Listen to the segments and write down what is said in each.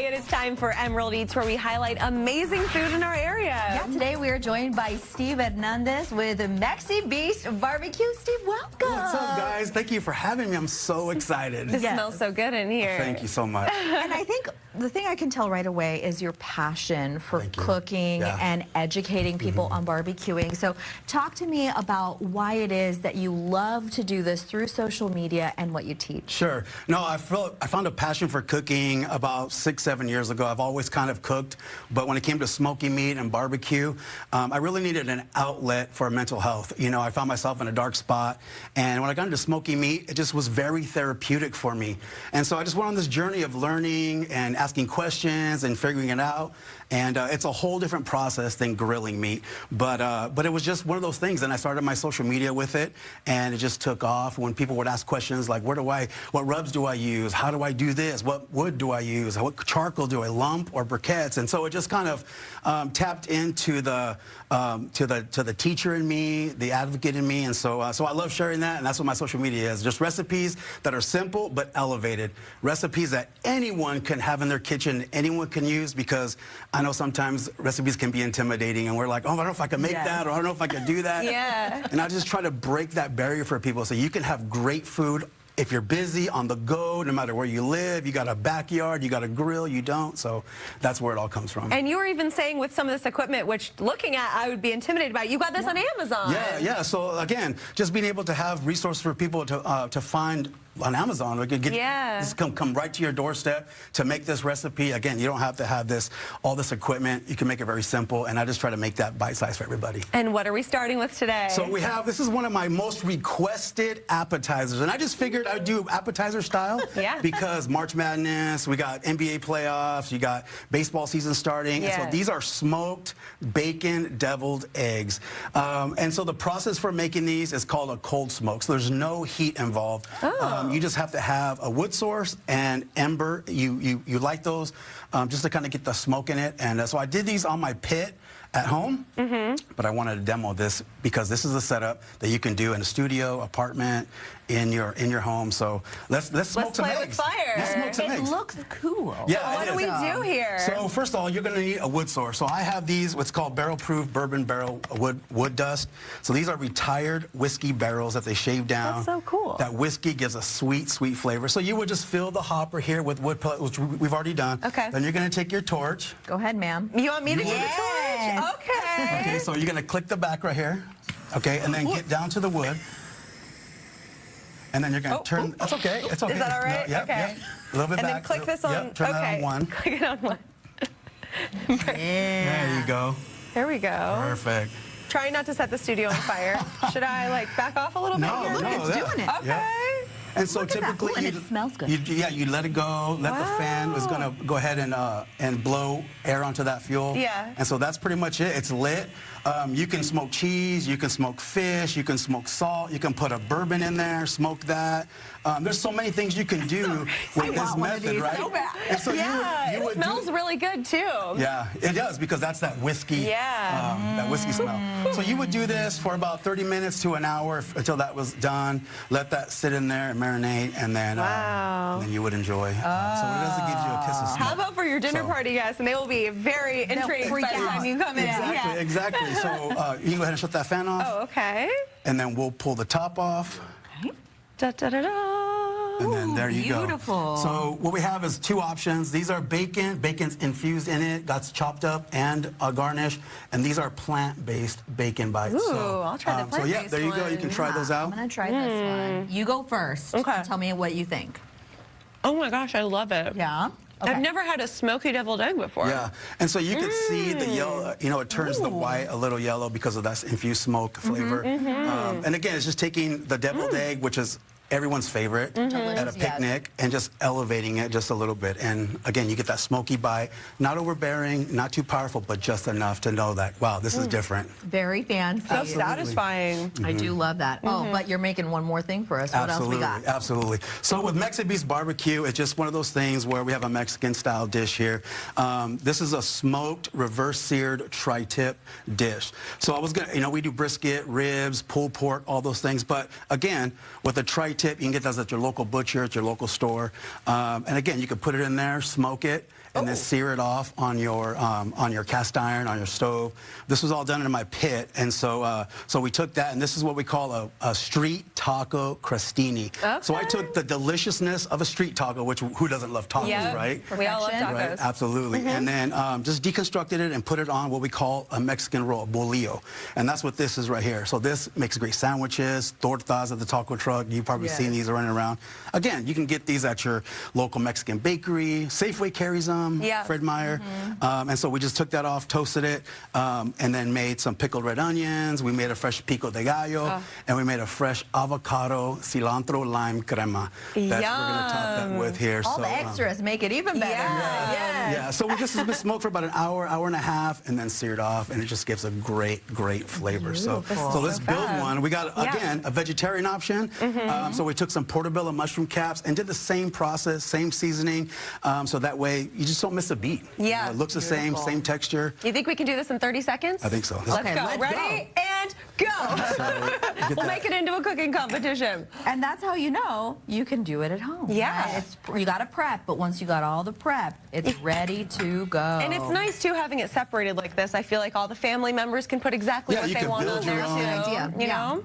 It is time for Emerald Eats, where we highlight amazing food in our area. Yeah, today we are joined by Steve Hernandez with Mexibeast BBQ. Steve, welcome. What's up, guys? Thank you for having me. I'm so excited. This smells so good in here. Thank you so much. And I think the thing I can tell right away is your passion for cooking and educating people on barbecuing. So talk to me about why it is that you love to do this through social media and what you teach. Sure. No, I found a passion for cooking about 6-7 years ago. I've always kind of cooked, but when it came to smoky meat and barbecue, I really needed an outlet for mental health. You know, I found myself in a dark spot, and when I got into smoky meat, it just was very therapeutic for me. And so I just went on this journey of learning and asking questions and figuring it out. And it's a whole different process than grilling meat, but it was just one of those things. And I started my social media with it, and it just took off. When people would ask questions like, what rubs do I use? How do I do this? What wood do I use? What charcoal do I lump or briquettes? And so it just kind of tapped into the to the teacher in me, the advocate in me, and so I love sharing that, and that's what my social media is. Just recipes that are simple but elevated, recipes that anyone can have in their kitchen, anyone can use, because I know sometimes recipes can be intimidating, and we're like, oh, I don't know if I can make that, or I don't know if I can do that. And I just try to break that barrier for people so you can have great food. If you're busy, on the go, no matter where you live, you got a backyard, you got a grill, you don't. So that's where it all comes from. And you were even saying with some of this equipment, which looking at, I would be intimidated by, you got this on Amazon. Yeah. So again, just being able to have resources for people to find on Amazon. We could get this come right to your doorstep to make this recipe. Again, you don't have to have all this equipment. You can make it very simple, and I just try to make that bite size for everybody. And what are we starting with today? So this is one of my most requested appetizers, and I just figured I'd do appetizer style because March Madness, we got NBA playoffs, you got baseball season starting, and so these are smoked bacon deviled eggs. And so the process for making these is called a cold smoke, so there's no heat involved. You just have to have a wood source and ember. You light those just to kind of get the smoke in it. And so I did these on my pit at home, but I wanted to demo this because this is a setup that you can do in a studio, apartment, in your home. So let's smoke some eggs. Let's play with fire. Let's smoke some eggs. It looks cool. Yeah, so what do we do here? So first of all, you're going to need a wood source. So I have these, what's called barrel-proof bourbon barrel wood dust. So these are retired whiskey barrels that they shave down. That's so cool. That whiskey gives a sweet, sweet flavor. So you would just fill the hopper here with wood pellets, which we've already done. Okay. Then you're going to take your torch. Go ahead, ma'am. You want me to do the torch? Okay. Okay, so you're going to click the back right here. Okay, and then get down to the wood. And then you're going to turn. That's okay. It's okay. Is that all right? Yep, okay. Yep. A little bit and back. And then click this on. Yep, turn that on one. Click it on one. There you go. There we go. Perfect. Try not to set the studio on fire. Should I back off a little bit here? Look, it's doing it. Okay. Yeah. And so typically, and it smells good. You let it go. Let the fan is going to go ahead and blow air onto that fuel. Yeah. And so that's pretty much it. It's lit. You can smoke cheese. You can smoke fish. You can smoke salt. You can put a bourbon in there. Smoke that. There's so many things you can do with this method, right? So bad. And so you would smells really good too. Yeah, it does, because that's that whiskey. That whiskey smell. So you would do this for about 30 minutes to an hour until that was done. Let that sit in there and marinate, and then you would enjoy. So it does give you a kiss of smoke. How about for your dinner party guests? And they will be very intrigued by the time you come in. Exactly. So you can go ahead and shut that fan off. Oh, okay. And then we'll pull the top off. Okay. Da, da, da, da. And then there you go. Beautiful. So what we have is two options. These are bacon. Bacon's infused in it, got chopped up and garnished. And these are plant-based bacon bites. Ooh, I'll try the plant-based So yeah, there you go. You can try those out. I'm going to try this one. You go first. Okay. Tell me what you think. Oh my gosh, I love it. Yeah? Okay. I've never had a smoky deviled egg before. Yeah, and so you can see the yellow, it turns the white a little yellow because of that infused smoke flavor. And again, it's just taking the deviled egg, which is everyone's favorite at a picnic, and just elevating it just a little bit. And again, you get that smoky bite, not overbearing, not too powerful, but just enough to know that, wow, this is different. Very fancy. So satisfying. I do love that. Oh, but you're making one more thing for us. What else we got? Absolutely. So with Mexibeast BBQ, it's just one of those things where we have a Mexican-style dish here. This is a smoked, reverse-seared tri-tip dish. So I was gonna, we do brisket, ribs, pulled pork, all those things. But again, with a tri-tip, great tip. You can get those at your local butcher, at your local store. And again, you can put it in there, smoke it, and then sear it off on your cast iron, on your stove. This was all done in my pit, and so we took that, and this is what we call a street taco crostini. Okay. So I took the deliciousness of a street taco, which who doesn't love tacos, right? We all love tacos. Right? Absolutely. And then just deconstructed it and put it on what we call a Mexican roll, bolillo, and that's what this is right here. So this makes great sandwiches, tortas at the taco truck. You've probably seen these running around. Again, you can get these at your local Mexican bakery. Safeway carries them. Fred Meyer. And so we just took that off, toasted it, and then made some pickled red onions. We made a fresh pico de gallo, and we made a fresh avocado, cilantro, lime crema. That we're going to top that with here. All the extras make it even better. Yeah. So this has been smoked for about an hour, hour and a half, and then seared off, and it just gives a great flavor. So let's build one. We got, again, a vegetarian option. So we took some portobello mushroom caps and did the same process, same seasoning, so that way you just don't miss a beat. Yeah. It looks the same texture. You think we can do this in 30 seconds? I think so. Let's go. Ready? And go. We'll make it into a cooking competition. And that's how you know you can do it at home. Yeah. Right? You got to prep, but once you got all the prep, it's ready to go. And it's nice, too, having it separated like this. I feel like all the family members can put exactly what they want on there, too. You know?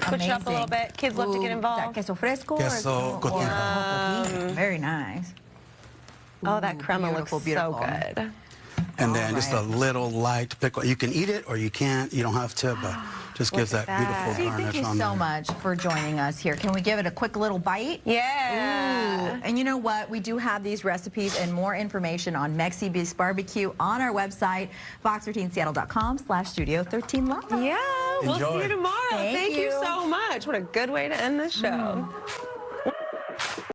Switch it up a little bit. Kids love to get involved. Queso fresco? Queso cotija. Very nice. Oh, that crema looks so good. And then just a little light pickle. You can eat it or you can't. You don't have to, but just gives that beautiful garnish on there. Thank you so much for joining us here. Can we give it a quick little bite? Yeah. Ooh. And you know what? We do have these recipes and more information on Mexibeast BBQ on our website, fox13seattle.com/studio13live. Yeah, we'll see you tomorrow. Thank you so much. What a good way to end this show.